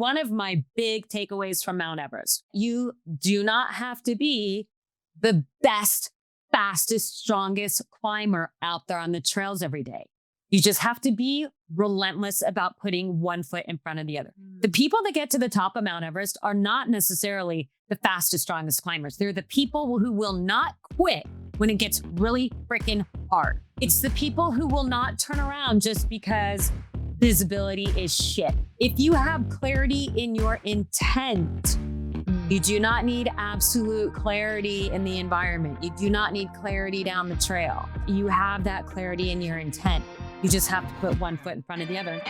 one of my big takeaways from Mount Everest. You do not have to be the best, fastest, strongest climber out there on the trails every day. You just have to be relentless about putting one foot in front of the other. The people that get to the top of Mount Everest are not necessarily the fastest, strongest climbers. They're the people who will not quit when it gets really freaking hard. It's the people who will not turn around just because visibility is shit. If you have clarity in your intent, you do not need absolute clarity in the environment. You do not need clarity down the trail. You have that clarity in your intent. You just have to put one foot in front of the other.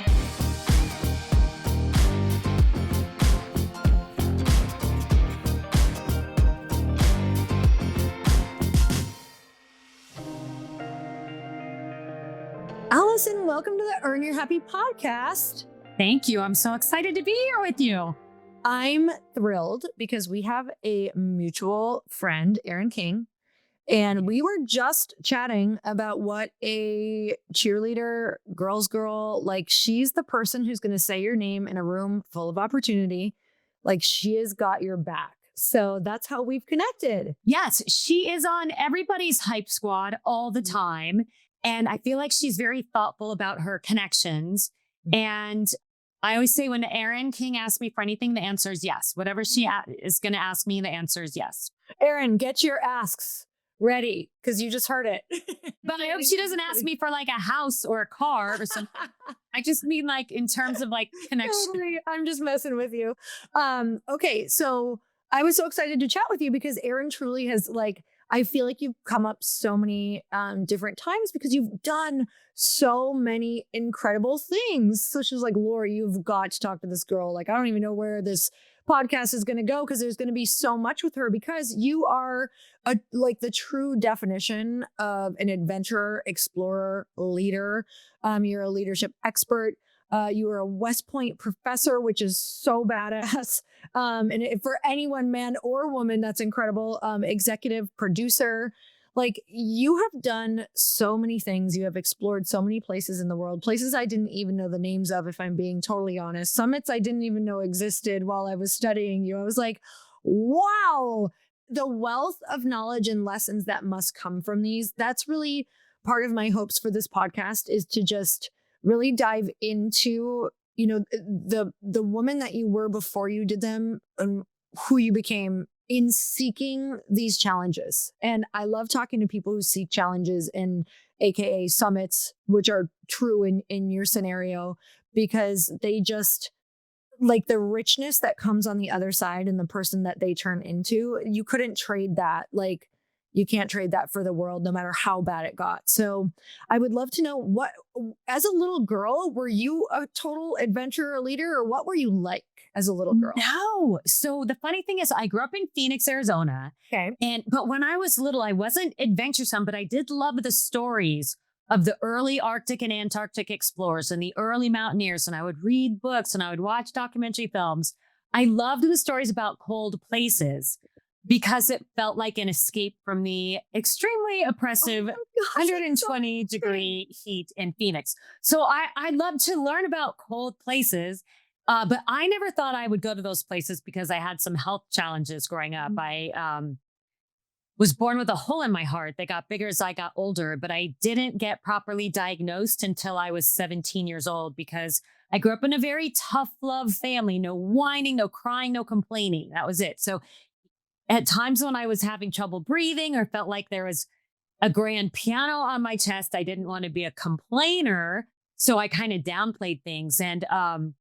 Alison, welcome to the Earn Your Happy podcast. Thank you. I'm so excited to be here with you. I'm thrilled because we have a mutual friend, Erin King, and we were just chatting about what a cheerleader, girl's girl, like she's the person who's going to say your name in a room full of opportunity. Like she has got your back. So that's how we've connected. Yes, she is on everybody's hype squad all the time. And I feel like she's very thoughtful about her connections. And I always say when Erin King asks me for anything, the answer is yes. Whatever she is going to ask me, the answer is yes. Erin, get your asks ready because you just heard it. But I hope she doesn't ask me for like a house or a car or something. I just mean like in terms of like connection. Totally. I'm just messing with you. Okay, so I was so excited to chat with you because Erin truly has like, I feel like you've come up so many different times because you've done so many incredible things. So she was like, Laura, you've got to talk to this girl. Like, I don't even know where this podcast is going to go because there's going to be so much with her because you are like the true definition of an adventurer, explorer, leader. You're a leadership expert. You are a West Point professor, which is so badass. And for anyone, man or woman, that's incredible. Executive producer. Like you have done so many things. You have explored so many places in the world, places I didn't even know the names of, if I'm being totally honest. Summits I didn't even know existed while I was studying you. I was like, wow, the wealth of knowledge and lessons that must come from these. That's really part of my hopes for this podcast is to just really dive into, you know, the woman that you were before you did them and who you became in seeking these challenges. And I love talking to people who seek challenges in AKA summits, which are true in your scenario, because they just like the richness that comes on the other side and the person that they turn into, you couldn't trade that. Like you can't trade that for the world, no matter how bad it got. So I would love to know what, as a little girl, were you a total adventurer leader or what were you like as a little girl? No. So the funny thing is I grew up in Phoenix, Arizona. Okay. But when I was little, I wasn't adventuresome, but I did love the stories of the early Arctic and Antarctic explorers and the early mountaineers. And I would read books and I would watch documentary films. I loved the stories about cold places, because it felt like an escape from the extremely oppressive 120 degree heat in Phoenix. So I love to learn about cold places, but I never thought I would go to those places because I had some health challenges growing up. I was born with a hole in my heart that got bigger as I got older, but I didn't get properly diagnosed until I was 17 years old because I grew up in a very tough love family. No whining, no crying, no complaining. That was it. So at times when I was having trouble breathing or felt like there was a grand piano on my chest, I didn't want to be a complainer. So I kind of downplayed things. And I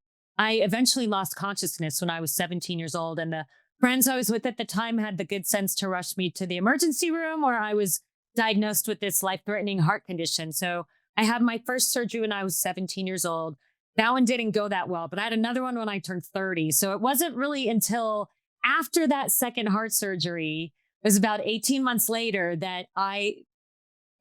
eventually lost consciousness when I was 17 years old. And the friends I was with at the time had the good sense to rush me to the emergency room where I was diagnosed with this life-threatening heart condition. So I had my first surgery when I was 17 years old. That one didn't go that well, but I had another one when I turned 30. So it wasn't really until after that second heart surgery, it was about 18 months later that I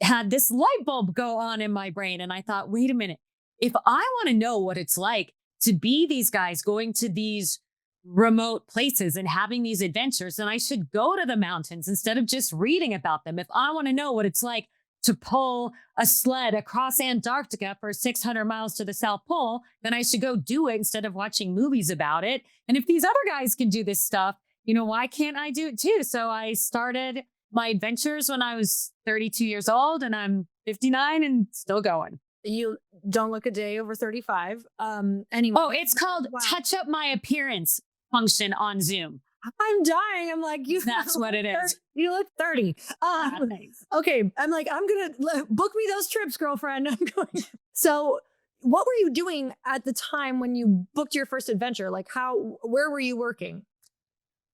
had this light bulb go on in my brain. And I thought, wait a minute, if I want to know what it's like to be these guys going to these remote places and having these adventures, then I should go to the mountains instead of just reading about them. If I want to know what it's like to pull a sled across Antarctica for 600 miles to the South Pole, then I should go do it instead of watching movies about it. And if these other guys can do this stuff, why can't I do it too? So I started my adventures when I was 32 years old, and I'm 59 and still going. You don't look a day over 35. Anyway. Oh, it's called touch up my appearance function on Zoom. I'm dying. I'm like, That's what it is. You look 30. Thanks. Okay. I'm like, I'm going to book me those trips, girlfriend. I'm going. So what were you doing at the time when you booked your first adventure? Like where were you working?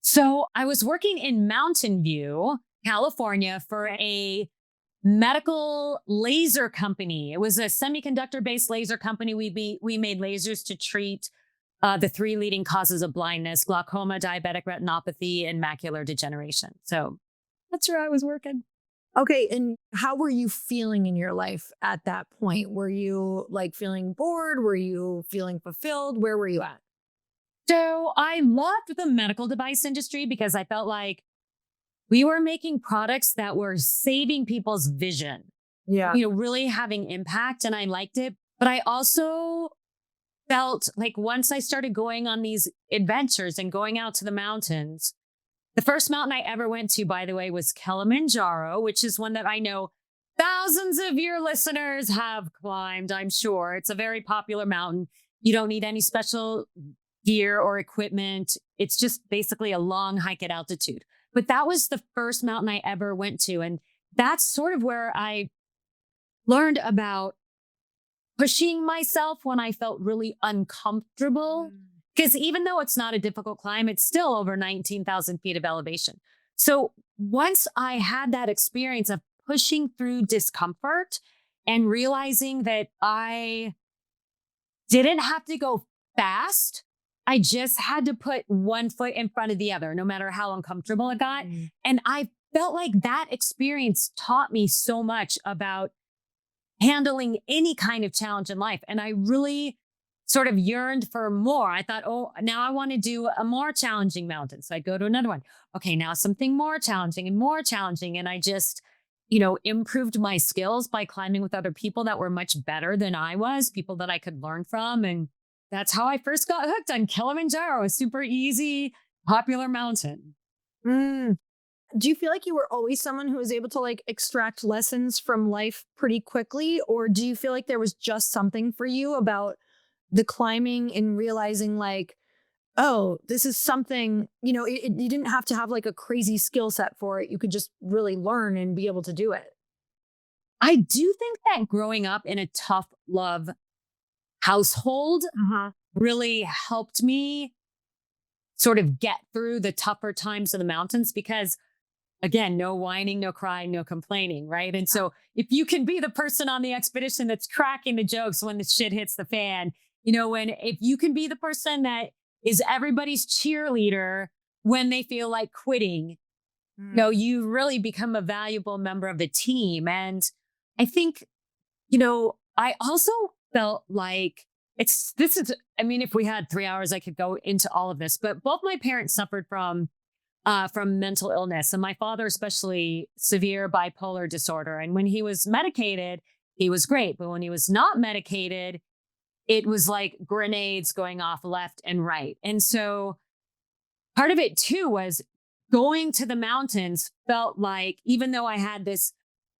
So I was working in Mountain View, California for a medical laser company. It was a semiconductor-based laser company. We made lasers to treat the 3 leading causes of blindness: glaucoma, diabetic retinopathy, and macular degeneration. So that's where I was working. Okay. And how were you feeling in your life at that point? Were you like feeling bored? Were you feeling fulfilled? Where were you at? So I loved the medical device industry because I felt like we were making products that were saving people's vision. Yeah. Really having impact. And I liked it. But I also felt like once I started going on these adventures and going out to the mountains, the first mountain I ever went to, by the way, was Kilimanjaro, which is one that I know thousands of your listeners have climbed, I'm sure. It's a very popular mountain. You don't need any special gear or equipment. It's just basically a long hike at altitude. But that was the first mountain I ever went to. And that's sort of where I learned about pushing myself when I felt really uncomfortable. Because even though it's not a difficult climb, it's still over 19,000 feet of elevation. So once I had that experience of pushing through discomfort and realizing that I didn't have to go fast, I just had to put one foot in front of the other, no matter how uncomfortable it got. And I felt like that experience taught me so much about handling any kind of challenge in life. And I really sort of yearned for more. I thought, oh, now I want to do a more challenging mountain. So I'd go to another one. Okay, now something more challenging and more challenging. And I just, improved my skills by climbing with other people that were much better than I was, people that I could learn from. And that's how I first got hooked on Kilimanjaro, a super easy, popular mountain. Do you feel like you were always someone who was able to like extract lessons from life pretty quickly? Or do you feel like there was just something for you about the climbing and realizing like, oh, this is something, you didn't have to have like a crazy skill set for it. You could just really learn and be able to do it. I do think that growing up in a tough love household really helped me sort of get through the tougher times in the mountains because, again, no whining, no crying, no complaining, right? And so if you can be the person on the expedition that's cracking the jokes when the shit hits the fan, if you can be the person that is everybody's cheerleader when they feel like quitting, you really become a valuable member of the team. And I think, I also felt like if we had 3 hours, I could go into all of this, but both my parents suffered from mental illness, and my father, especially severe bipolar disorder. And when he was medicated, he was great. But when he was not medicated, it was like grenades going off left and right. And so part of it too was going to the mountains felt like, even though I had this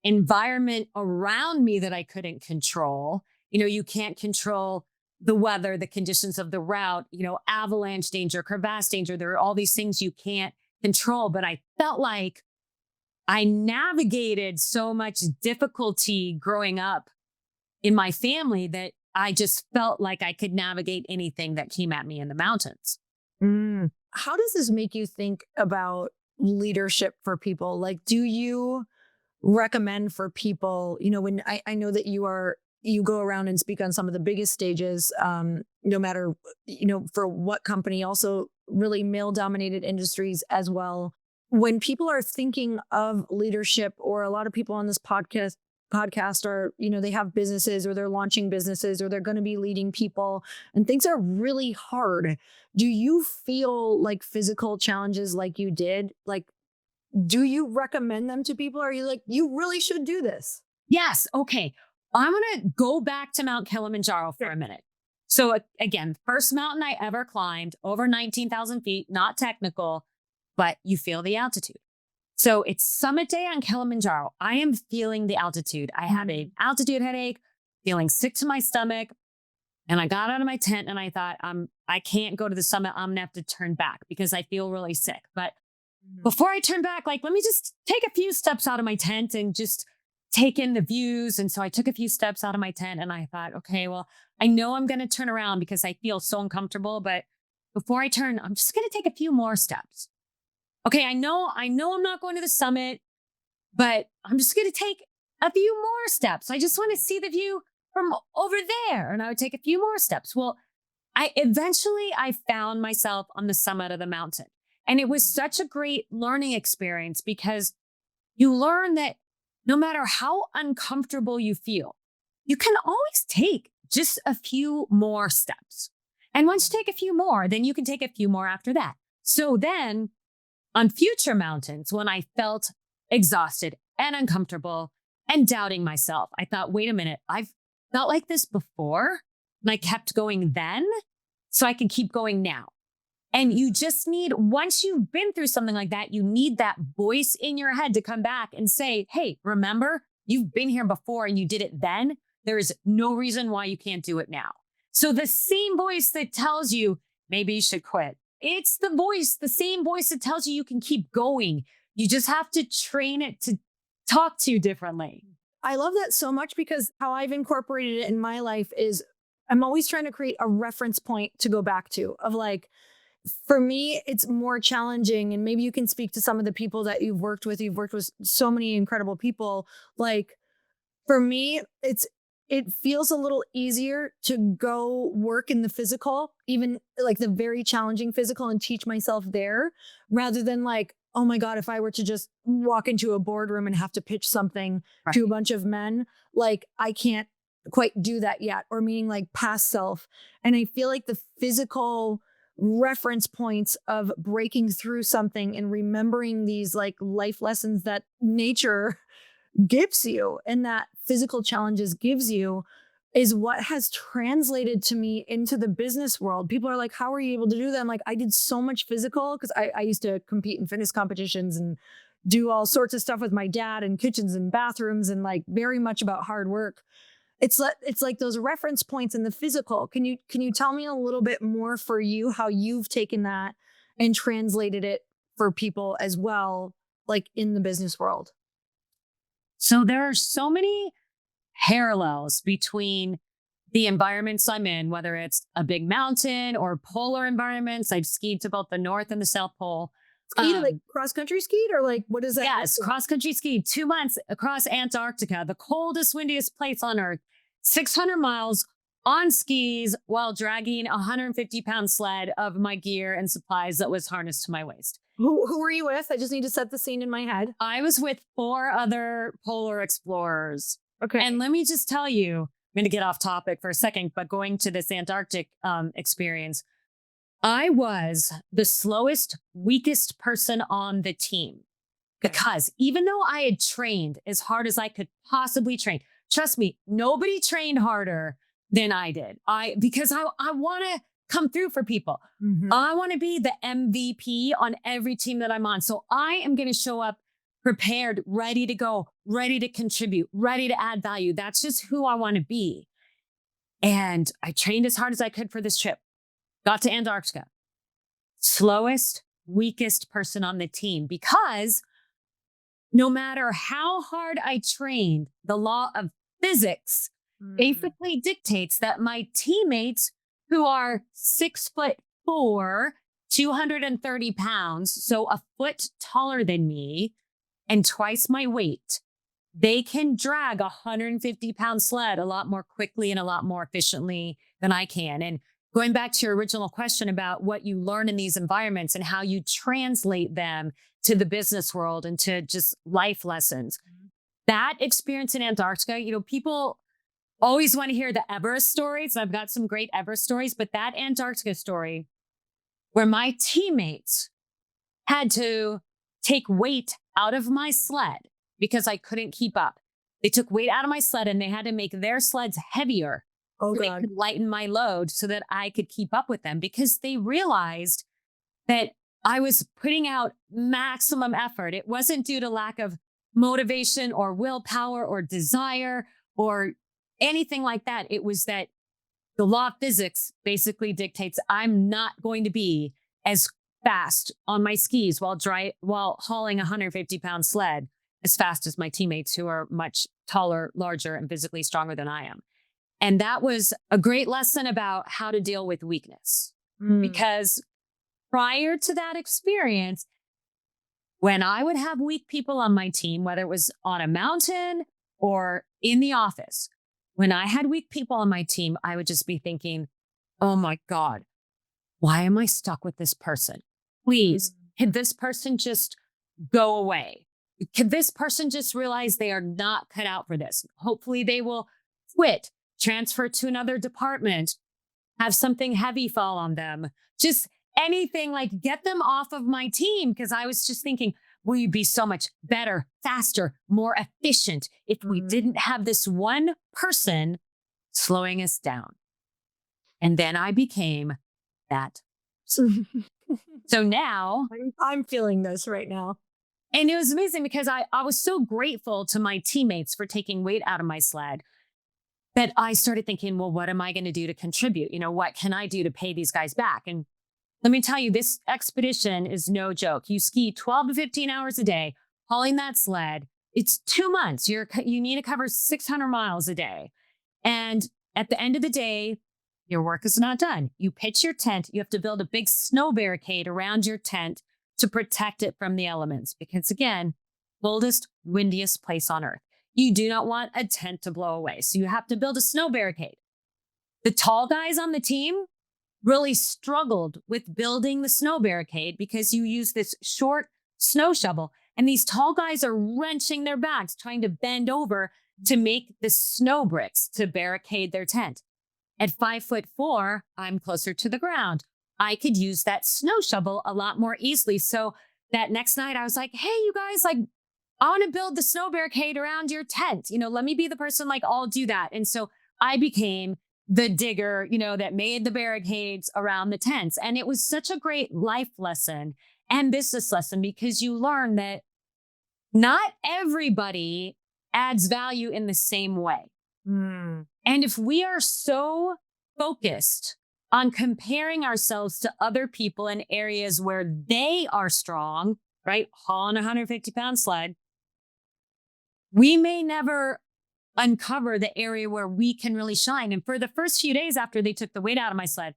environment around me that I couldn't control, you can't control the weather, the conditions of the route, avalanche danger, crevasse danger. There are all these things you can't control. But I felt like I navigated so much difficulty growing up in my family that I just felt like I could navigate anything that came at me in the mountains. How does this make you think about leadership for people? Like, do you recommend for people, when I know that you go around and speak on some of the biggest stages, no matter, for what company, also really male dominated industries as well. When people are thinking of leadership, or a lot of people on this podcast are, they have businesses or they're launching businesses or they're going to be leading people and things are really hard. Do you feel like physical challenges like you did, like, do you recommend them to people? Or are you like, you really should do this? Yes. Okay. I'm going to go back to Mount Kilimanjaro for Sure. a minute. So again, first mountain I ever climbed, over 19,000 feet, not technical, but you feel the altitude. So it's summit day on Kilimanjaro. I am feeling the altitude. I have an altitude headache, feeling sick to my stomach. And I got out of my tent and I thought, I can't go to the summit. I'm gonna have to turn back because I feel really sick. But before I turn back, like, let me just take a few steps out of my tent and just take in the views. And so I took a few steps out of my tent and I thought, okay, well, I know I'm going to turn around because I feel so uncomfortable. But before I turn, I'm just going to take a few more steps. Okay, I know I'm not going to the summit, but I'm just going to take a few more steps. I just want to see the view from over there. And I would take a few more steps. Well, I found myself on the summit of the mountain. And it was such a great learning experience because you learn that no matter how uncomfortable you feel, you can always take just a few more steps. And once you take a few more, then you can take a few more after that. So then on future mountains, when I felt exhausted and uncomfortable and doubting myself, I thought, wait a minute, I've felt like this before and I kept going then, so I can keep going now. And you just need, once you've been through something like that, you need that voice in your head to come back and say, hey, remember, you've been here before and you did it then. There is no reason why you can't do it now. So the same voice that tells you maybe you should quit, it's the same voice that tells you you can keep going. You just have to train it to talk to you differently. I love that so much because how I've incorporated it in my life is I'm always trying to create a reference point to go back to of like, for me, it's more challenging. And maybe you can speak to some of the people that you've worked with. You've worked with so many incredible people. Like for me, it feels a little easier to go work in the physical, even like the very challenging physical, and teach myself there rather than like, oh my God, if I were to just walk into a boardroom and have to pitch something to a bunch of men, like I can't quite do that yet, or meaning like past self. And I feel like the physical reference points of breaking through something and remembering these like life lessons that nature gives you and that physical challenges gives you is what has translated to me into the business world. People are like, how are you able to do that? I'm like, I did so much physical because I used to compete in fitness competitions and do all sorts of stuff with my dad and kitchens and bathrooms and like very much about hard work. It's like those reference points in the physical. Can you tell me a little bit more for you, how you've taken that and translated it for people as well, like in the business world? So there are so many parallels between the environments I'm in, whether it's a big mountain or polar environments. I've skied to both the North and the South Pole. Skied, like cross country skied, or like what is that? Yes, cross country skied 2 months across Antarctica, the coldest, windiest place on Earth, 600 miles on skis while dragging a 150-pound sled of my gear and supplies that was harnessed to my waist. Who were you with? I just need to set the scene in my head. I was with 4 other polar explorers. Okay. And let me just tell you, I'm going to get off topic for a second, but going to this Antarctic experience, I was the slowest, weakest person on the team because even though I had trained as hard as I could possibly train, trust me, nobody trained harder than I did. Because I want to come through for people. Mm-hmm. I want to be the MVP on every team that I'm on. So I am going to show up prepared, ready to go, ready to contribute, ready to add value. That's just who I want to be. And I trained as hard as I could for this trip. Got to Antarctica. Slowest, weakest person on the team because no matter how hard I trained, the law of physics basically dictates that my teammates who are 6'4", 230 pounds, so a foot taller than me and twice my weight, they can drag a 150-pound sled a lot more quickly and a lot more efficiently than I can. And going back to your original question about what you learn in these environments and how you translate them to the business world and to just life lessons, that experience in Antarctica, people always want to hear the Everest stories. I've got some great Everest stories, but that Antarctica story where my teammates had to take weight out of my sled because I couldn't keep up. They took weight out of my sled and they had to make their sleds heavier. Oh, so they God. could lighten my load so that I could keep up with them, because they realized that I was putting out maximum effort. It wasn't due to lack of motivation or willpower or desire or anything like that. It was that the law of physics basically dictates I'm not going to be as fast on my skis while hauling a 150-pound sled as fast as my teammates who are much taller, larger, and physically stronger than I am. And that was a great lesson about how to deal with weakness. Because prior to that experience, when I would have weak people on my team, whether it was on a mountain or in the office, when I had weak people on my team, I would just be thinking, oh my God, why am I stuck with this person? Please, could this person just go away? Could this person just realize they are not cut out for this? Hopefully they will quit, transfer to another department, have something heavy fall on them. Just anything, like get them off of my team. Because I was just thinking, we'd be so much better, faster, more efficient if we didn't have this one person slowing us down. And then I became that. So now I'm feeling this right now. And it was amazing because I was so grateful to my teammates for taking weight out of my sled that I started thinking, well, what am I going to do to contribute? What can I do to pay these guys back? And let me tell you, this expedition is no joke. You ski 12 to 15 hours a day, hauling that sled. It's 2 months. You need to cover 600 miles a day. And at the end of the day, your work is not done. You pitch your tent. You have to build a big snow barricade around your tent to protect it from the elements. Because again, coldest, windiest place on earth. You do not want a tent to blow away. So you have to build a snow barricade. The tall guys on the team really struggled with building the snow barricade because you use this short snow shovel. And these tall guys are wrenching their backs, trying to bend over to make the snow bricks to barricade their tent. At 5'4", I'm closer to the ground. I could use that snow shovel a lot more easily. So that next night I was like, hey, you guys, I want to build the snow barricade around your tent. Let me be the person, I'll do that. And so I became the digger, that made the barricades around the tents. And it was such a great life lesson and business lesson, because you learn that not everybody adds value in the same way. And if we are so focused on comparing ourselves to other people in areas where they are strong, right? Hauling a 150-pound sled, we may never uncover the area where we can really shine. And for the first few days after they took the weight out of my sled,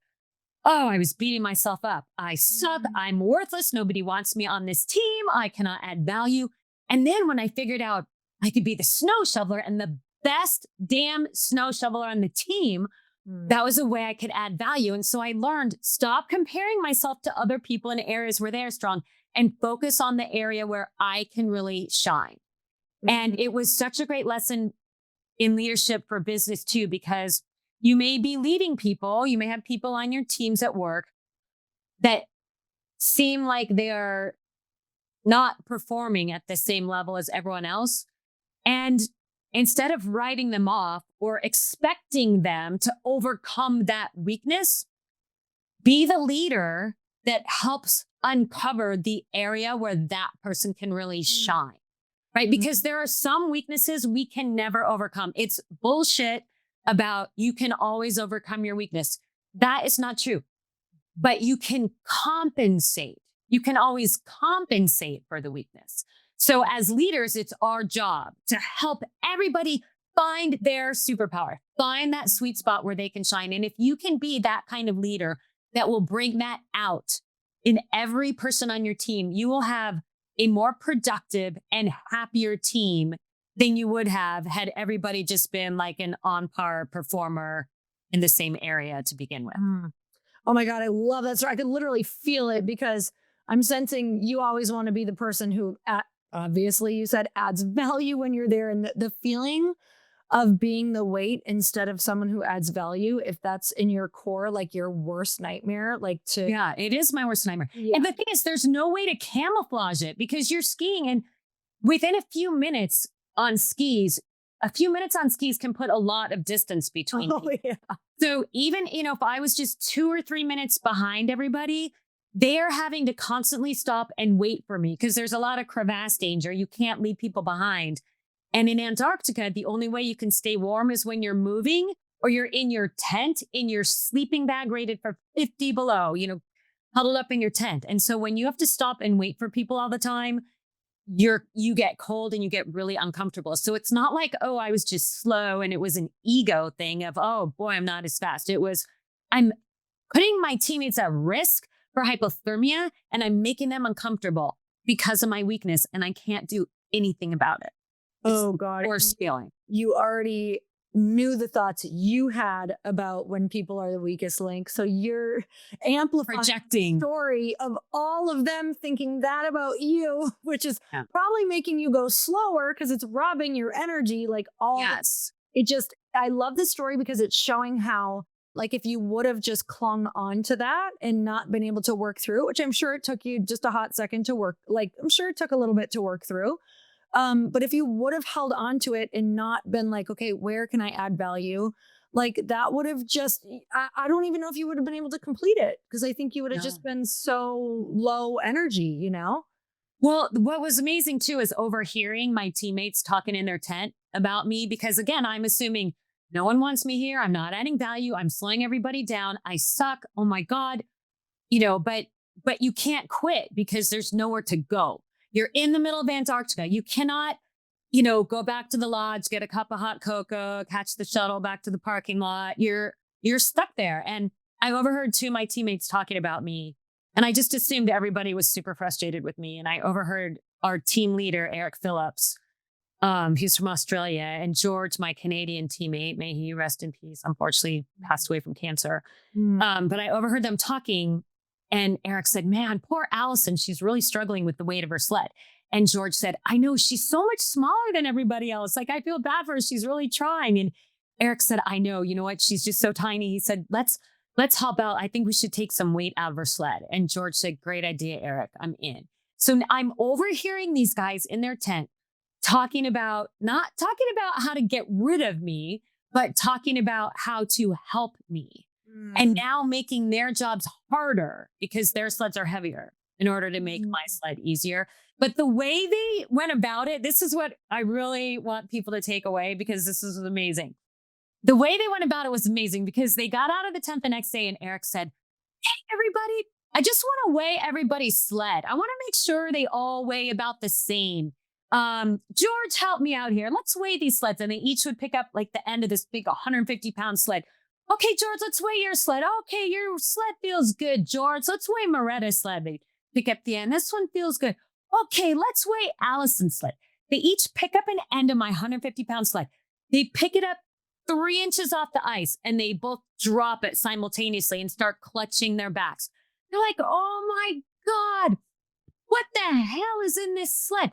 I was beating myself up. I suck. I'm worthless. Nobody wants me on this team. I cannot add value. And then when I figured out I could be the snow shoveler and the best damn snow shoveler on the team, that was a way I could add value. And so I learned, stop comparing myself to other people in areas where they're strong and focus on the area where I can really shine. And it was such a great lesson in leadership for business too, because you may be leading people, you may have people on your teams at work that seem like they are not performing at the same level as everyone else. And instead of writing them off or expecting them to overcome that weakness, be the leader that helps uncover the area where that person can really shine, right? Because there are some weaknesses we can never overcome. It's bullshit about you can always overcome your weakness. That is not true. But you can compensate. You can always compensate for the weakness. So as leaders, it's our job to help everybody find their superpower, find that sweet spot where they can shine. And if you can be that kind of leader that will bring that out in every person on your team, you will have a more productive and happier team than you would have had everybody just been like an on-par performer in the same area to begin with. Oh my God, I love that story. I could literally feel it, because I'm sensing you always want to be the person who, obviously you said, adds value when you're there. And the feeling of being the weight instead of someone who adds value, if that's in your core, like your worst nightmare, Yeah, it is my worst nightmare. Yeah. And the thing is, there's no way to camouflage it, because you're skiing and within a few minutes on skis, a few minutes on skis can put a lot of distance between Oh, people. yeah. So even, if I was just 2 or 3 minutes behind everybody, they're having to constantly stop and wait for me because there's a lot of crevasse danger. You can't leave people behind. And in Antarctica, the only way you can stay warm is when you're moving or you're in your tent, in your sleeping bag rated for 50 below, huddled up in your tent. And so when you have to stop and wait for people all the time, you get cold and you get really uncomfortable. So it's not like, oh, I was just slow and it was an ego thing of, oh boy, I'm not as fast. It was, I'm putting my teammates at risk for hypothermia and I'm making them uncomfortable because of my weakness and I can't do anything about it. Oh God. Worst feeling. You already knew the thoughts you had about when people are the weakest link. So you're amplifying Projecting. the story of all of them thinking that about you, which is probably making you go slower because it's robbing your energy. Like Yes. I love this story because it's showing how, like, if you would have just clung on to that and not been able to work through, which I'm sure it took you just a hot second to work, like, I'm sure it took a little bit to work through. But if you would have held on to it and not been like, okay, where can I add value? Like that would have just, I don't even know if you would have been able to complete it because I think you would have just been so low energy, Well, what was amazing too is overhearing my teammates talking in their tent about me because again, I'm assuming no one wants me here. I'm not adding value. I'm slowing everybody down. I suck. Oh my God. But you can't quit because there's nowhere to go. You're in the middle of Antarctica. You cannot, go back to the lodge, get a cup of hot cocoa, catch the shuttle back to the parking lot. You're stuck there. And I overheard two of my teammates talking about me. And I just assumed everybody was super frustrated with me. And I overheard our team leader, Eric Phillips, who's from Australia, and George, my Canadian teammate, may he rest in peace, unfortunately passed away from cancer. But I overheard them talking. And Eric said, man, poor Alison, she's really struggling with the weight of her sled. And George said, I know, she's so much smaller than everybody else. Like, I feel bad for her. She's really trying. And Eric said, I know, you know what? She's just so tiny. He said, let's help out. I think we should take some weight out of her sled. And George said, great idea, Eric. I'm in. So I'm overhearing these guys in their tent not talking about how to get rid of me, but talking about how to help me. And now making their jobs harder because their sleds are heavier in order to make my sled easier. But the way they went about it, this is what I really want people to take away because this is amazing. The way they went about it was amazing because they got out of the tent the next day and Eric said, hey, everybody, I just want to weigh everybody's sled. I want to make sure they all weigh about the same. George, help me out here. Let's weigh these sleds. And they each would pick up like the end of this big 150-pound sled. Okay, George, let's weigh your sled. Okay, your sled feels good, George. Let's weigh Moretta's sled. They pick up the end. This one feels good. Okay, let's weigh Allison's sled. They each pick up an end of my 150-pound sled. They pick it up 3 inches off the ice and they both drop it simultaneously and start clutching their backs. They're like, oh my God, what the hell is in this sled?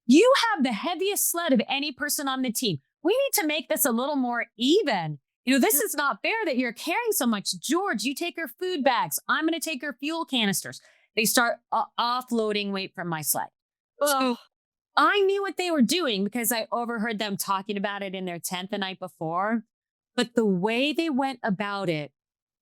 You have the heaviest sled of any person on the team. We need to make this a little more even. This is not fair that you're carrying so much. George, you take her food bags. I'm going to take her fuel canisters. They start offloading weight from my sled. So I knew what they were doing because I overheard them talking about it in their tent the night before. But the way they went about it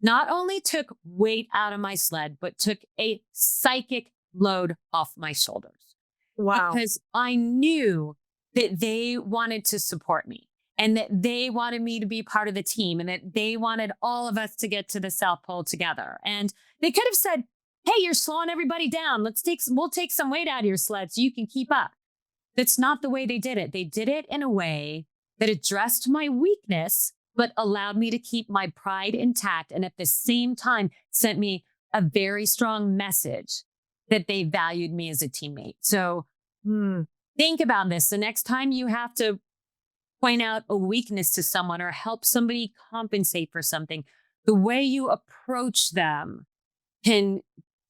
not only took weight out of my sled, but took a psychic load off my shoulders. Wow. Because I knew that they wanted to support me. And that they wanted me to be part of the team and that they wanted all of us to get to the South Pole together. And they could have said, hey, you're slowing everybody down. We'll take some weight out of your sled so you can keep up. That's not the way they did it. They did it in a way that addressed my weakness, but allowed me to keep my pride intact. And at the same time, sent me a very strong message that they valued me as a teammate. So think about this. The next time you have to point out a weakness to someone or help somebody compensate for something, the way you approach them can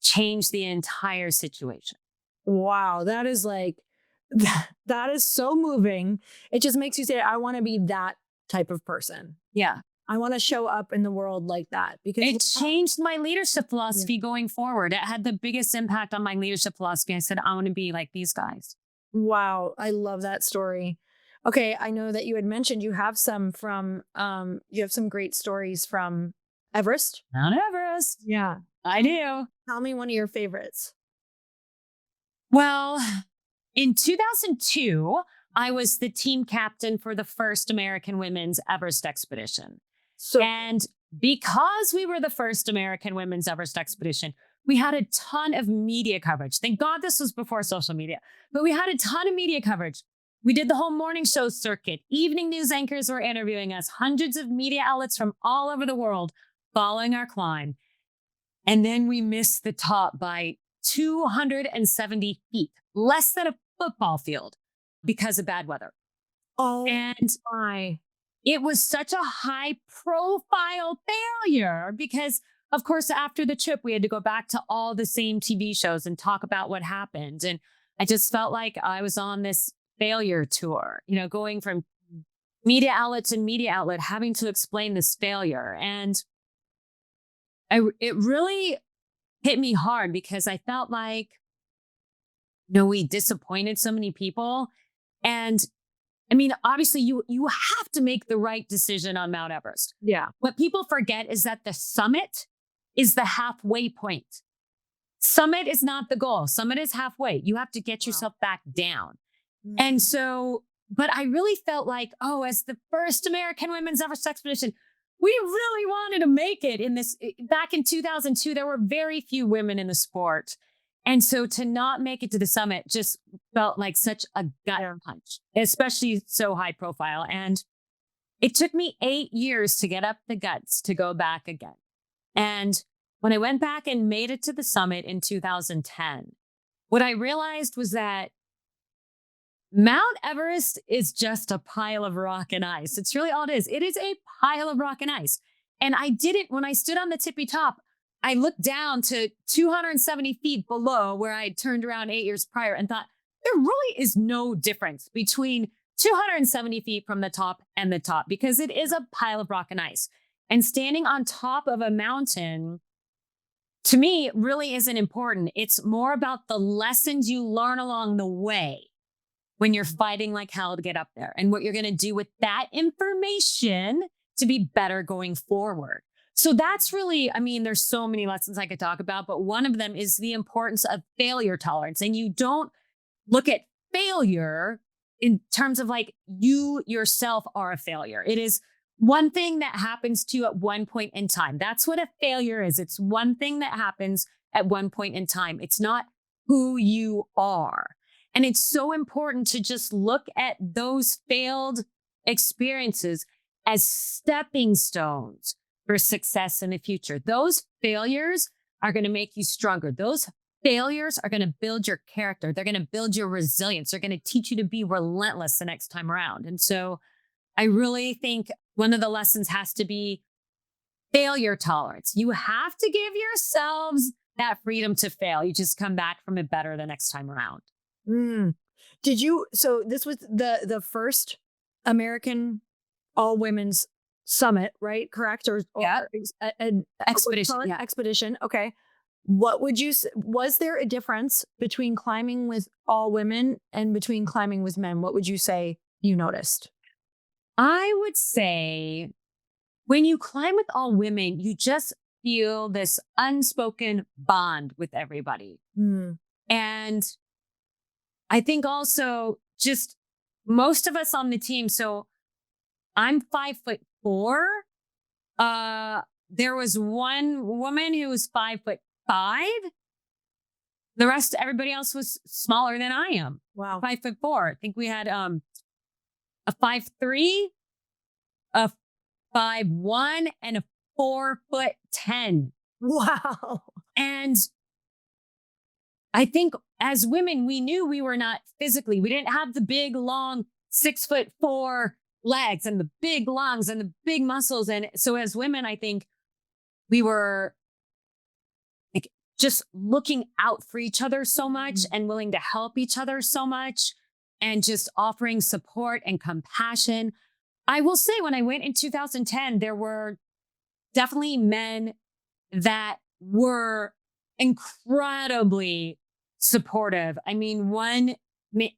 change the entire situation. Wow. That is that is so moving. It just makes you say, I want to be that type of person. Yeah. I want to show up in the world like that because it changed my leadership philosophy going forward. It had the biggest impact on my leadership philosophy. I said, I want to be like these guys. Wow. I love that story. Okay, I know that you had mentioned you have some from you have some great stories from Everest. Mount Everest. Yeah. I do. Tell me one of your favorites. Well, in 2002, I was the team captain for the first American women's Everest expedition. So And because we were the first American women's Everest expedition, we had a ton of media coverage. Thank God this was before social media, but we had a ton of media coverage. We did the whole morning show circuit. Evening news anchors were interviewing us, hundreds of media outlets from all over the world following our climb. And then we missed the top by 270 feet, less than a football field because of bad weather. oh And my. it was such a high profile failure because, of course, after the trip, we had to go back to all the same TV shows and talk about what happened. And I just felt like I was on this failure tour, going from media outlet to media outlet, having to explain this failure. And it really hit me hard because I felt like, we disappointed so many people. And I mean, obviously, you have to make the right decision on Mount Everest. Yeah. What people forget is that the summit is the halfway point. Summit is not the goal. Summit is halfway. You have to get yourself back down. And so, but I really felt like, as the first American women's Everest expedition, we really wanted to make it in this. Back in 2002, there were very few women in the sport. And so to not make it to the summit just felt like such a gut punch, especially so high profile. And it took me 8 years to get up the guts to go back again. And when I went back and made it to the summit in 2010, what I realized was that Mount Everest is just a pile of rock and ice. It's really all it is. It is a pile of rock and ice. And when I stood on the tippy top, I looked down to 270 feet below where I had turned around 8 years prior and thought, there really is no difference between 270 feet from the top and the top because it is a pile of rock and ice. And standing on top of a mountain, to me, really isn't important. It's more about the lessons you learn along the way when you're fighting like hell to get up there and what you're going to do with that information to be better going forward. So that's really, there's so many lessons I could talk about, but one of them is the importance of failure tolerance. And you don't look at failure in terms of like you yourself are a failure. It is one thing that happens to you at one point in time. That's what a failure is. It's one thing that happens at one point in time. It's not who you are. And it's so important to just look at those failed experiences as stepping stones for success in the future. Those failures are going to make you stronger. Those failures are going to build your character. They're going to build your resilience. They're going to teach you to be relentless the next time around. And so I really think one of the lessons has to be failure tolerance. You have to give yourselves that freedom to fail. You just come back from it better the next time around. So this was the first American all women's summit, right? Correct? Or an Expedition. Yeah. Expedition. Okay. What would you, was there a difference between climbing with all women and between climbing with men? What would you say you noticed? I would say when you climb with all women, you just feel this unspoken bond with everybody. And I think also just most of us on the team. So I'm 5'4". There was one woman who was 5'5". The rest, everybody else was smaller than I am. Wow. 5'4". I think we had a 5'3", a 5'1", and a 4'10". Wow. And I think as women, we knew we were not physically, we didn't have the big, long 6'4" legs and the big lungs and the big muscles. And so as women, I think we were like just looking out for each other so much and willing to help each other so much and just offering support and compassion. I will say when I went in 2010, there were definitely men that were incredibly supportive. I mean, one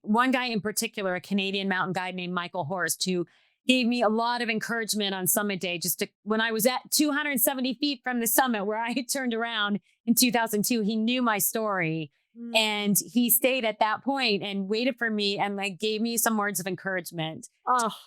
one guy in particular, a Canadian mountain guide named Michael Horst, who gave me a lot of encouragement on summit day. When I was at 270 feet from the summit where I had turned around in 2002, he knew my story. And he stayed at that point and waited for me and like gave me some words of encouragement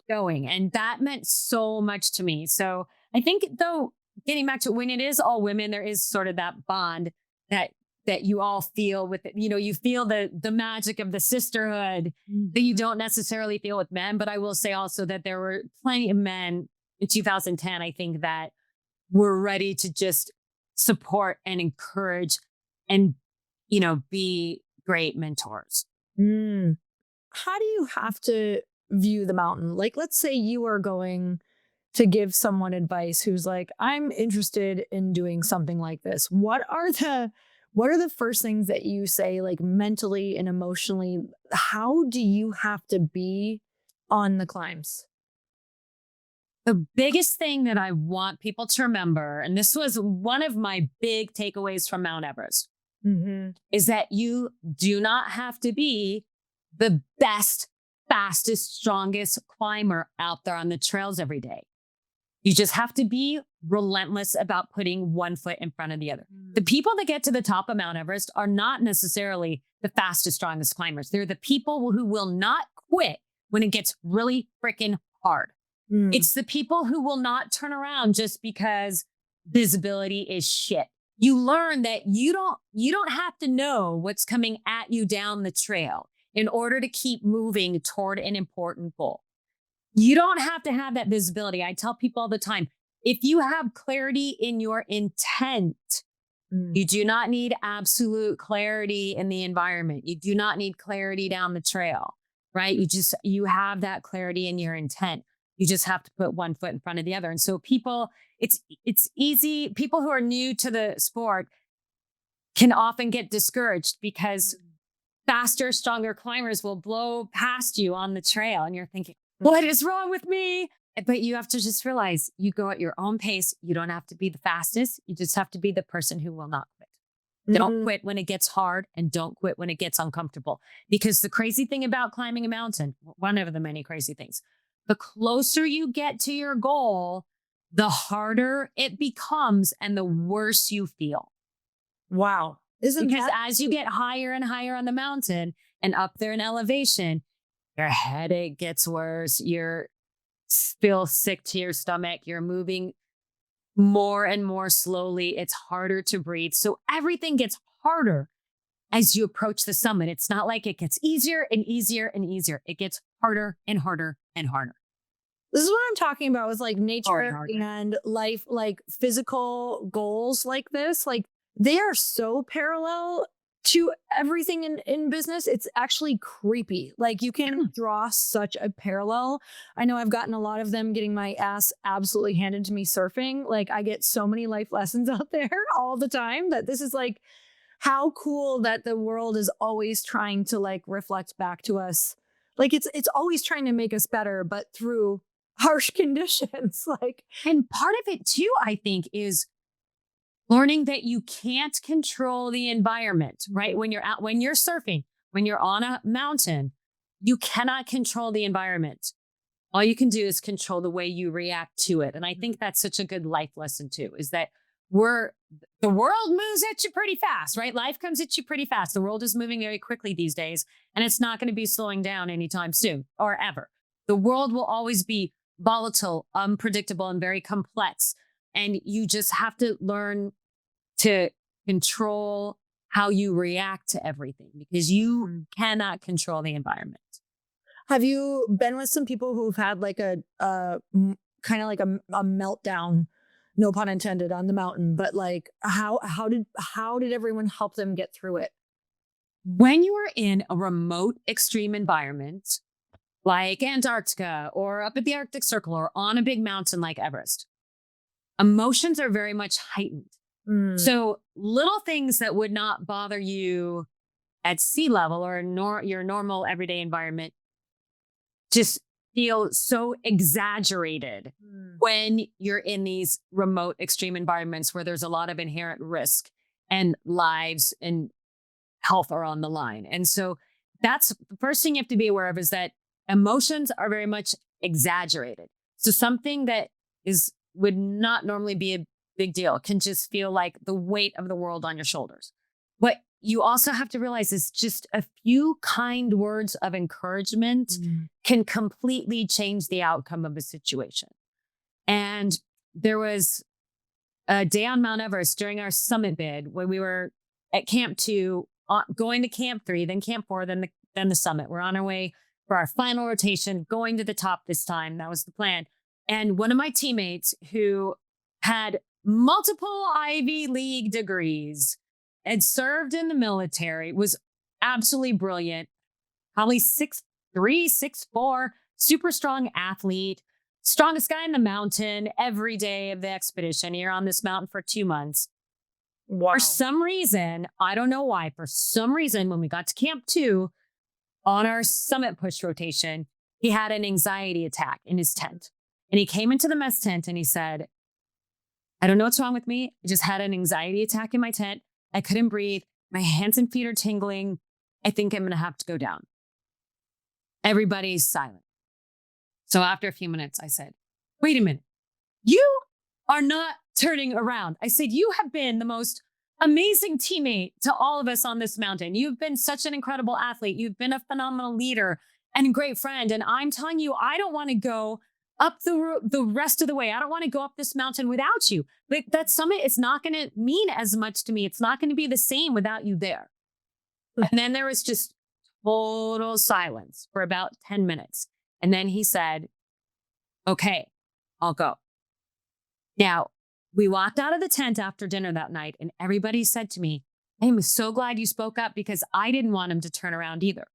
going. And that meant so much to me. So I think though, getting back to when it is all women, there is sort of that bond that you all feel with it. You feel the magic of the sisterhood that you don't necessarily feel with men. But I will say also that there were plenty of men in 2010, I think, that were ready to just support and encourage and be great mentors. How do you have to view the mountain? Like, let's say you are going to give someone advice who's like, I'm interested in doing something like this. What are the first things that you say, like mentally and emotionally? How do you have to be on the climbs? The biggest thing that I want people to remember, and this was one of my big takeaways from Mount Everest, is that you do not have to be the best, fastest, strongest climber out there on the trails every day. You just have to be relentless about putting one foot in front of the other. The people that get to the top of Mount Everest are not necessarily the fastest, strongest climbers. They're the people who will not quit when it gets really freaking hard. It's the people who will not turn around just because visibility is shit. You learn that you don't have to know what's coming at you down the trail in order to keep moving toward an important goal. You don't have to have that visibility. I tell people all the time, if you have clarity in your intent, you do not need absolute clarity in the environment. You do not need clarity down the trail, right? You have that clarity in your intent. You just have to put one foot in front of the other. And so it's easy. People who are new to the sport can often get discouraged because faster, stronger climbers will blow past you on the trail. And you're thinking, what is wrong with me? But you have to just realize you go at your own pace. You don't have to be the fastest. You just have to be the person who will not quit. Don't quit when it gets hard and don't quit when it gets uncomfortable. Because the crazy thing about climbing a mountain, one of the many crazy things, the closer you get to your goal, the harder it becomes and the worse you feel. Wow. Because as you get higher and higher on the mountain and up there in elevation, your headache gets worse. You feel sick to your stomach. You're moving more and more slowly. It's harder to breathe. So everything gets harder as you approach the summit. It's not like it gets easier and easier and easier. It gets harder and harder and harder. This is what I'm talking about with like nature and life, like physical goals like this. Like they are so parallel to everything in business. It's actually creepy. Like you can draw such a parallel. I know I've gotten a lot of them getting my ass absolutely handed to me surfing. Like I get so many life lessons out there all the time that this is like, how cool that the world is always trying to like reflect back to us. Like it's always trying to make us better, but through harsh conditions. And part of it too, I think, is learning that you can't control the environment, right? When you're surfing, when you're on a mountain, you cannot control the environment. All you can do is control the way you react to it. And I think that's such a good life lesson too, is that the world moves at you pretty fast, right? Life comes at you pretty fast. The world is moving very quickly these days, and it's not going to be slowing down anytime soon or ever. The world will always be volatile, unpredictable, and very complex. And you just have to learn to control how you react to everything because you cannot control the environment. Have you been with some people who've had like a kind of like a meltdown, no pun intended, on the mountain, but like how did everyone help them get through it? When you are in a remote extreme environment like Antarctica or up at the Arctic Circle or on a big mountain like Everest, emotions are very much heightened. So little things that would not bother you at sea level or your normal everyday environment just feel so exaggerated when you're in these remote extreme environments where there's a lot of inherent risk and lives and health are on the line. And so that's the first thing you have to be aware of, is that emotions are very much exaggerated. So something that would not normally be a big deal can just feel like the weight of the world on your shoulders. What you also have to realize is just a few kind words of encouragement can completely change the outcome of a situation. And there was a day on Mount Everest during our summit bid when we were at Camp 2, going to Camp 3, then Camp 4, then the summit. We're on our way for our final rotation, going to the top this time. That was the plan. And one of my teammates who had multiple Ivy League degrees, had served in the military, was absolutely brilliant, probably 6'3", 6'4", super strong athlete, strongest guy in the mountain every day of the expedition. You're on this mountain for 2 months. Wow. For some reason, I don't know why, for some reason, when we got to Camp 2 on our summit push rotation, he had an anxiety attack in his tent. And he came into the mess tent and he said, I don't know what's wrong with me. I just had an anxiety attack in my tent. I couldn't breathe. My hands and feet are tingling. I think I'm going to have to go down. Everybody's silent. So after a few minutes, I said, wait a minute. You are not turning around. I said, you have been the most amazing teammate to all of us on this mountain. You've been such an incredible athlete. You've been a phenomenal leader and a great friend. And I'm telling you, I don't want to go up the rest of the way. I don't want to go up this mountain without you. But that summit is not going to mean as much to me. It's not going to be the same without you there. And then there was just total silence for about 10 minutes. And then he said, okay, I'll go. Now, we walked out of the tent after dinner that night, and everybody said to me, I'm so glad you spoke up, because I didn't want him to turn around either.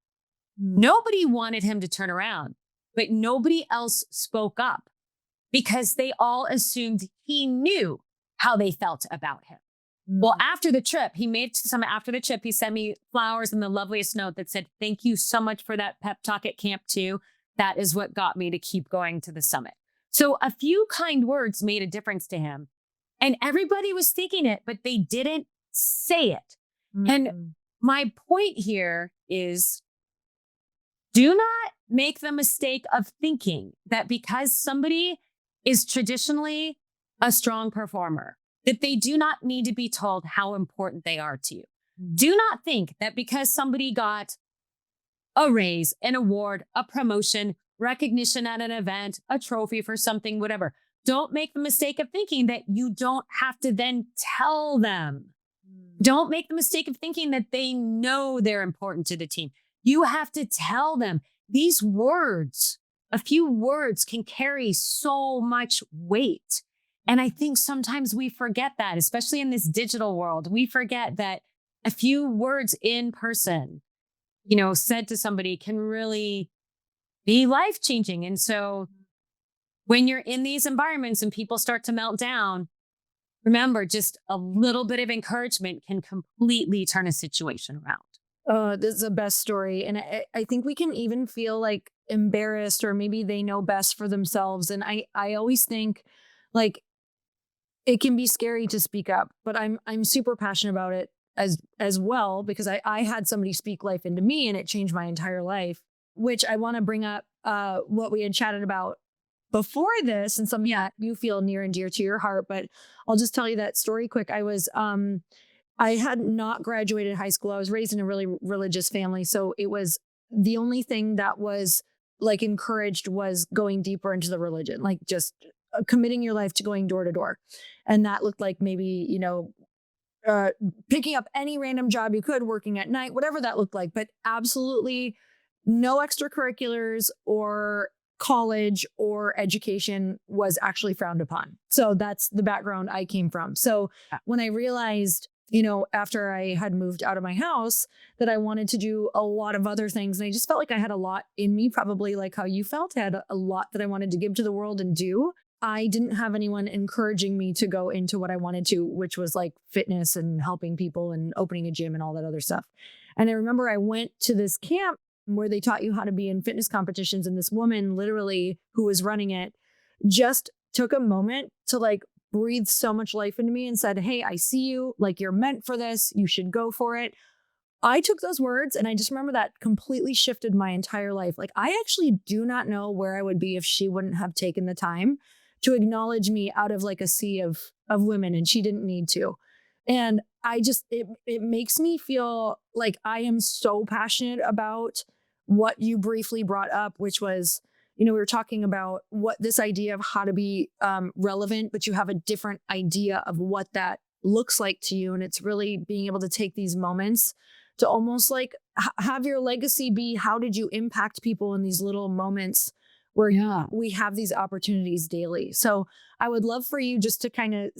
Nobody wanted him to turn around, but nobody else spoke up because they all assumed he knew how they felt about him. Well, after the trip, he made it to the summit. After the trip, he sent me flowers and the loveliest note that said, thank you so much for that pep talk at Camp 2. That is what got me to keep going to the summit. So a few kind words made a difference to him. And everybody was thinking it, but they didn't say it. And my point here is, do not make the mistake of thinking that because somebody is traditionally a strong performer, that they do not need to be told how important they are to you. Do not think that because somebody got a raise, an award, a promotion, recognition at an event, a trophy for something, whatever. Don't make the mistake of thinking that you don't have to then tell them. Don't make the mistake of thinking that they know they're important to the team. You have to tell them. These words, a few words, can carry so much weight. And I think sometimes we forget that, especially in this digital world. We forget that a few words in person, said to somebody can really be life-changing. And so when you're in these environments and people start to melt down, remember, just a little bit of encouragement can completely turn a situation around. This is the best story. And I think we can even feel like embarrassed, or maybe they know best for themselves. And I always think like it can be scary to speak up, but I'm super passionate about it as well, because I had somebody speak life into me and it changed my entire life, which I want to bring up what we had chatted about before this and something that you feel near and dear to your heart. But I'll just tell you that story quick. I had not graduated high school. I was raised in a really religious family. So it was the only thing that was like encouraged was going deeper into the religion, like just committing your life to going door to door. And that looked like maybe, picking up any random job you could, working at night, whatever that looked like, but absolutely no extracurriculars or college or education was actually frowned upon. So that's the background I came from. So when I realized, after I had moved out of my house, that I wanted to do a lot of other things. And I just felt like I had a lot in me, probably like how you felt. I had a lot that I wanted to give to the world and do. I didn't have anyone encouraging me to go into what I wanted to, which was like fitness and helping people and opening a gym and all that other stuff. And I remember I went to this camp where they taught you how to be in fitness competitions. And this woman literally who was running it just took a moment to like breathe so much life into me and said, hey, I see you, like you're meant for this. You should go for it. I took those words and I just remember that completely shifted my entire life. Like, I actually do not know where I would be if she wouldn't have taken the time to acknowledge me out of like a sea of women, and she didn't need to. And I just, it makes me feel like I am so passionate about what you briefly brought up, which was, we were talking about what this idea of how to be relevant, but you have a different idea of what that looks like to you. And it's really being able to take these moments to almost like have your legacy be, how did you impact people in these little moments where we have these opportunities daily. So I would love for you just to kind of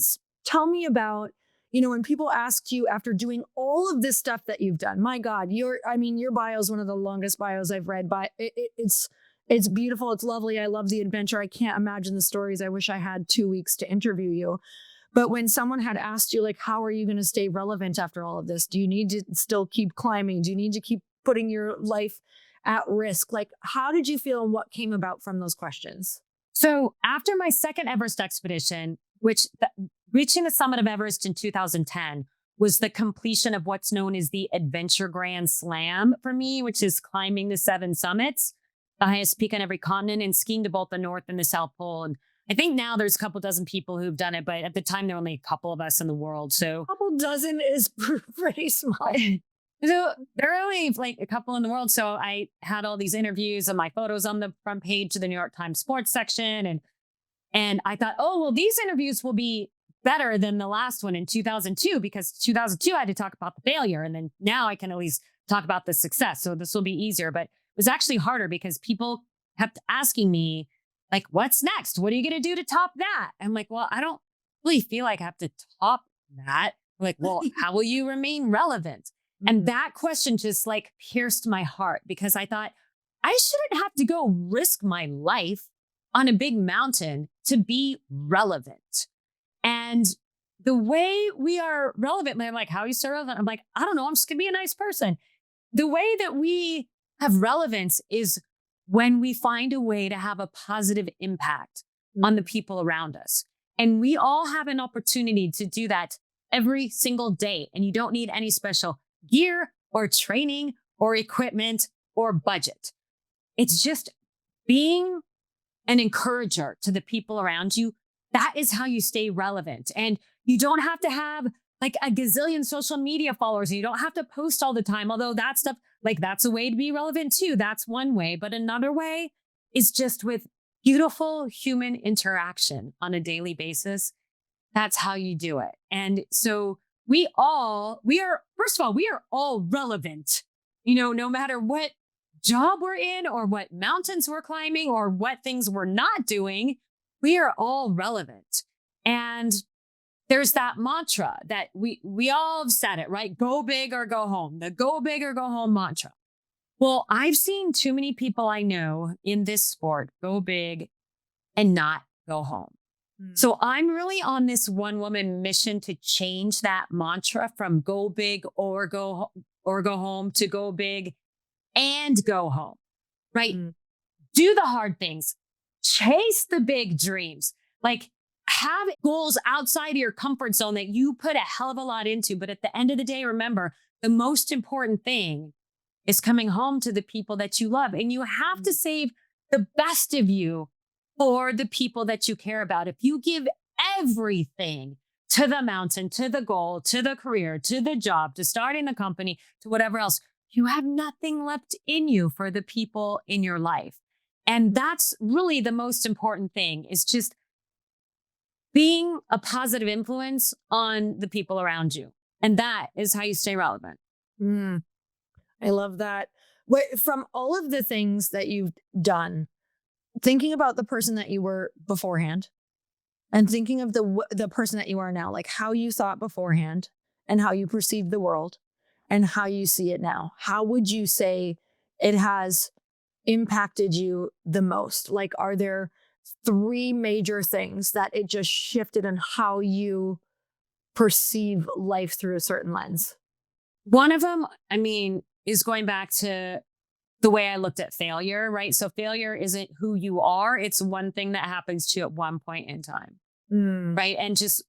tell me about, when people ask you after doing all of this stuff that you've done, my God, your bio is one of the longest bios I've read, but it's beautiful. It's lovely. I love the adventure. I can't imagine the stories. I wish I had 2 weeks to interview you. But when someone had asked you, like, how are you going to stay relevant after all of this? Do you need to still keep climbing? Do you need to keep putting your life at risk? Like, how did you feel and what came about from those questions? So after my second Everest expedition, reaching the summit of Everest in 2010 was the completion of what's known as the Adventure Grand Slam for me, which is climbing the 7 summits, the highest peak on every continent, and skiing to both the North and the South Pole. And I think now there's a couple dozen people who've done it, but at the time there were only a couple of us in the world. So a couple dozen is pretty small. So there are only like a couple in the world. So I had all these interviews and my photos on the front page of the New York Times sports section. And I thought, oh, well, these interviews will be better than the last one in 2002, because 2002 I had to talk about the failure. And then now I can at least talk about the success. So this will be easier. But it was actually harder because people kept asking me, like, what's next? What are you going to do to top that? I'm like, well, I don't really feel like I have to top that. Like, well, how will you remain relevant? And that question just like pierced my heart, because I thought I shouldn't have to go risk my life on a big mountain to be relevant. And the way we are relevant, they're like, how are you so relevant? I'm like, I don't know. I'm just going to be a nice person. The way that we have relevance is when we find a way to have a positive impact on the people around us. And we all have an opportunity to do that every single day. And you don't need any special gear or training or equipment or budget. It's just being an encourager to the people around you. That is how you stay relevant. And you don't have to have like a gazillion social media followers. And you don't have to post all the time, although that stuff, like, that's a way to be relevant too. That's one way. But another way is just with beautiful human interaction on a daily basis. That's how you do it. And so first of all, we are all relevant, no matter what job we're in or what mountains we're climbing or what things we're not doing, we are all relevant. And there's that mantra that we all have said it, right? Go big or go home, the go big or go home mantra. Well, I've seen too many people I know in this sport go big and not go home. So I'm really on this one woman mission to change that mantra from go big or go home to go big and go home, right? Do the hard things, chase the big dreams, like have goals outside of your comfort zone that you put a hell of a lot into. But at the end of the day, remember, the most important thing is coming home to the people that you love. And you have to save the best of you for the people that you care about. If you give everything to the mountain, to the goal, to the career, to the job, to starting the company, to whatever else, you have nothing left in you for the people in your life. And that's really the most important thing, is just being a positive influence on the people around you. And that is how you stay relevant. I love that. From all of the things that you've done, thinking about the person that you were beforehand and thinking of the person that you are now, like how you thought beforehand and how you perceived the world and how you see it now, how would you say it has impacted you the most? Like, are there 3 major things that it just shifted in how you perceive life through a certain lens? One of them, is going back to the way I looked at failure, right? So failure isn't who you are. It's one thing that happens to you at one point in time, right? And just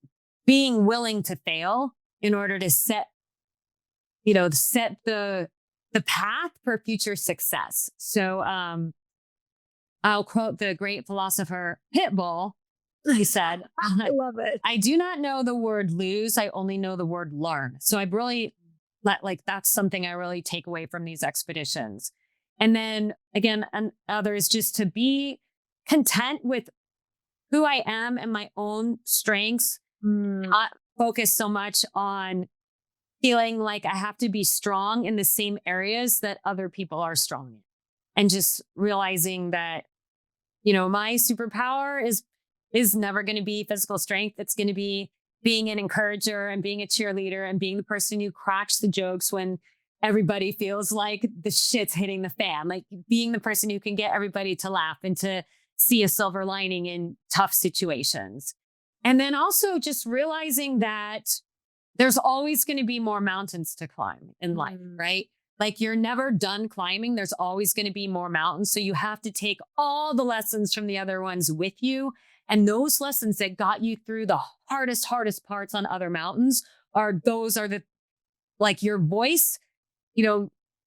being willing to fail in order to set, set the path for future success. So I'll quote the great philosopher Pitbull. He said, I love it. I do not know the word lose. I only know the word learn. So I really that's something I really take away from these expeditions. And then again, and others, just to be content with who I am and my own strengths, not focus so much on feeling like I have to be strong in the same areas that other people are strong in. And just realizing that, my superpower is never going to be physical strength. It's going to be being an encourager and being a cheerleader and being the person who cracks the jokes when everybody feels like the shit's hitting the fan, like being the person who can get everybody to laugh and to see a silver lining in tough situations. And then also just realizing that there's always going to be more mountains to climb in life, right? Like you're never done climbing. There's always going to be more mountains. So you have to take all the lessons from the other ones with you. And those lessons that got you through the hardest parts on other mountains are your voice,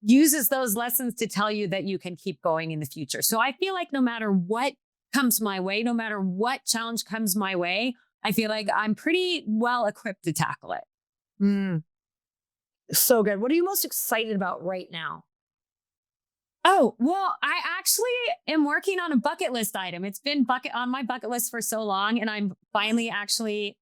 uses those lessons to tell you that you can keep going in the future. So I feel like no matter what comes my way, no matter what challenge comes my way, I feel like I'm pretty well equipped to tackle it. So good. What are you most excited about right now? Oh, well, I actually am working on a bucket list item. It's been on my bucket list for so long, and I'm finally actually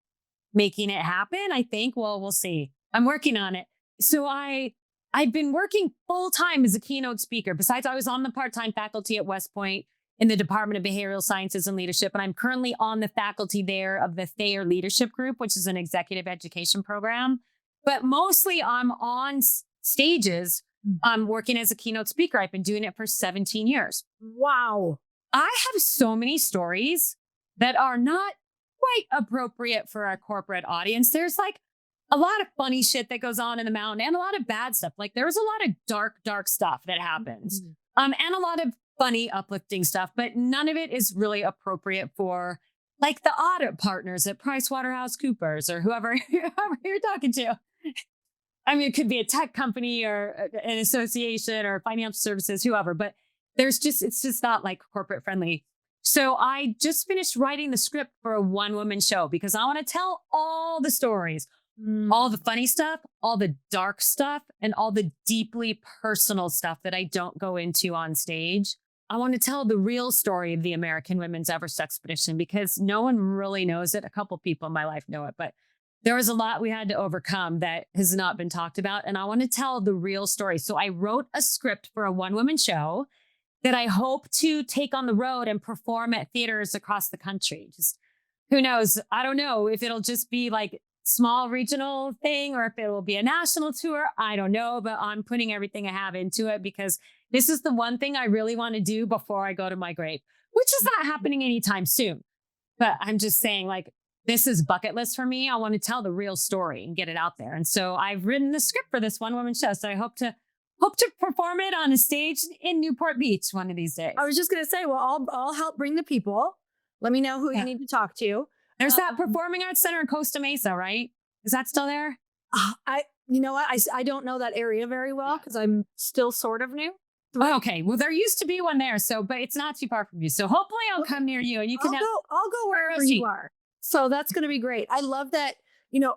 making it happen, I think. Well, we'll see. I'm working on it. So I've been working full time as a keynote speaker. Besides, I was on the part-time faculty at West Point in the Department of Behavioral Sciences and Leadership, and I'm currently on the faculty there of the Thayer Leadership Group, which is an executive education program. But mostly I'm on stages. I'm working as a keynote speaker. I've been doing it for 17 years. Wow. I have so many stories that are not quite appropriate for a corporate audience. There's like a lot of funny shit that goes on in the mountain and a lot of bad stuff. Like there's a lot of dark stuff that happens. And a lot of funny, uplifting stuff, but none of it is really appropriate for like the audit partners at PricewaterhouseCoopers or whoever you're talking to. I mean, it could be a tech company or an association or financial services, whoever, but it's just not like corporate friendly. So I just finished writing the script for a one-woman show because I want to tell all the stories, all the funny stuff, all the dark stuff, and all the deeply personal stuff that I don't go into on stage. I want to tell the real story of the American Women's Everest Expedition because no one really knows it. A couple people in my life know it, but there was a lot we had to overcome that has not been talked about. And I want to tell the real story. So I wrote a script for a one-woman show that I hope to take on the road and perform at theaters across the country. Just who knows? I don't know if it'll just be like small regional thing or if it will be a national tour. I don't know, but I'm putting everything I have into it because this is the one thing I really want to do before I go to my grave, which is not happening anytime soon. But I'm just saying, like, this is bucket list for me. I want to tell the real story and get it out there. And so I've written the script for this one-woman show. So I hope to perform it on a stage in Newport Beach one of these days. I was just going to say, well, I'll help bring the people. Let me know who you need to talk to. There's that Performing Arts Center in Costa Mesa, right? Is that still there? You know what? I don't know that area very well because I'm still sort of new. Oh, okay. Well, there used to be one there. So, but it's not too far from you. So hopefully I'll come near you and you can I'll go wherever you are. So that's going to be great. I love that,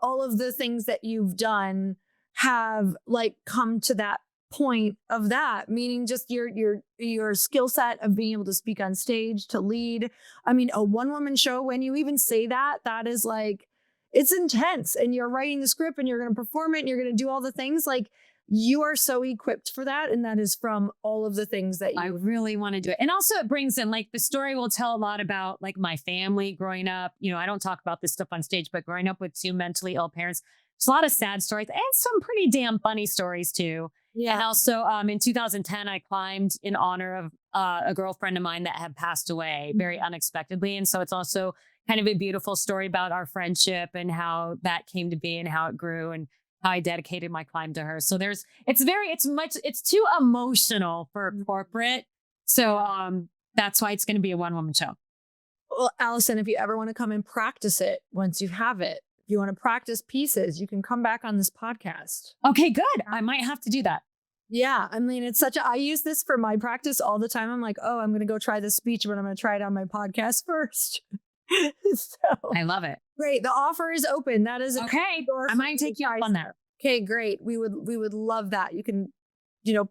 all of the things that you've done have like come to that point of that, meaning just your skill set of being able to speak on stage, to lead. I mean, a one-woman show, when you even say that is like, it's intense and you're writing the script and you're going to perform it and you're going to do all the things. Like you are so equipped for that. And that is from all of the things that I really want to do it. And also it brings in like the story will tell a lot about like my family growing up. I don't talk about this stuff on stage, but growing up with two mentally ill parents, there's a lot of sad stories and some pretty damn funny stories too. Yeah. And also in 2010, I climbed in honor of a girlfriend of mine that had passed away very unexpectedly. And so it's also kind of a beautiful story about our friendship and how that came to be and how it grew and how I dedicated my climb to her. So it's too emotional for corporate. So that's why it's going to be a one-woman show. Well, Alison, if you ever want to come and practice it once you have it, if you want to practice pieces, you can come back on this podcast. Okay, good. I might have to do that. Yeah. I mean, I use this for my practice all the time. I'm like, oh, I'm going to go try this speech, but I'm going to try it on my podcast first. So I love it. great. The offer is open. That is Okay. I might take you up on that. Okay, great. We would love that. You can,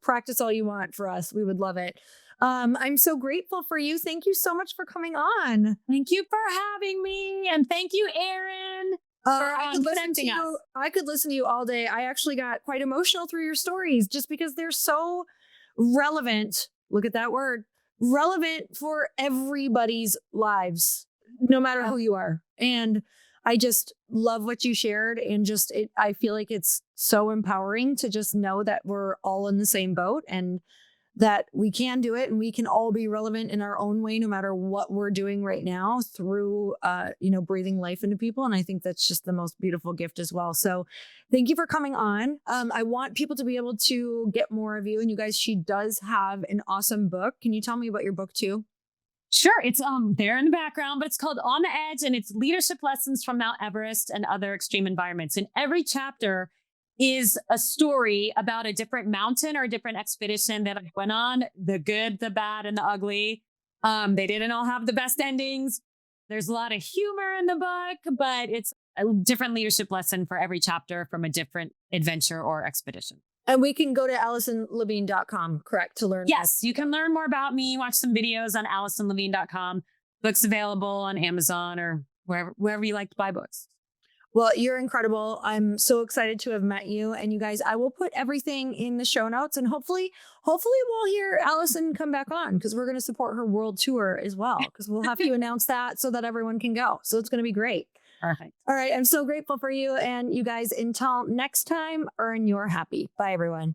practice all you want for us. We would love it. I'm so grateful for you. Thank you so much for coming on. Thank you for having me. And thank you, Erin, for presenting us. I could listen to you all day. I actually got quite emotional through your stories just because they're so relevant. Look at that word. Relevant for everybody's lives, no matter who you are. And I just love what you shared, and I feel like it's so empowering to just know that we're all in the same boat and that we can do it, and we can all be relevant in our own way, no matter what we're doing right now through, breathing life into people. And I think that's just the most beautiful gift as well. So thank you for coming on. I want people to be able to get more of you, and you guys, she does have an awesome book. Can you tell me about your book too? Sure. It's there in the background, but it's called On the Edge, and it's leadership lessons from Mount Everest and other extreme environments. And every chapter is a story about a different mountain or a different expedition that I went on, the good, the bad, and the ugly. They didn't all have the best endings. There's a lot of humor in the book, but it's a different leadership lesson for every chapter from a different adventure or expedition. And we can go to AlisonLevine.com, correct, to learn. Yes, you can learn more about me, watch some videos on AlisonLevine.com. Books available on Amazon or wherever you like to buy books. Well, you're incredible. I'm so excited to have met you. And you guys, I will put everything in the show notes, and hopefully we'll hear Alison come back on, because we're going to support her world tour as well, because we'll have to announce that so that everyone can go. So it's going to be great. Perfect. All right. I'm so grateful for you. And you guys, until next time, earn your happy. Bye, everyone.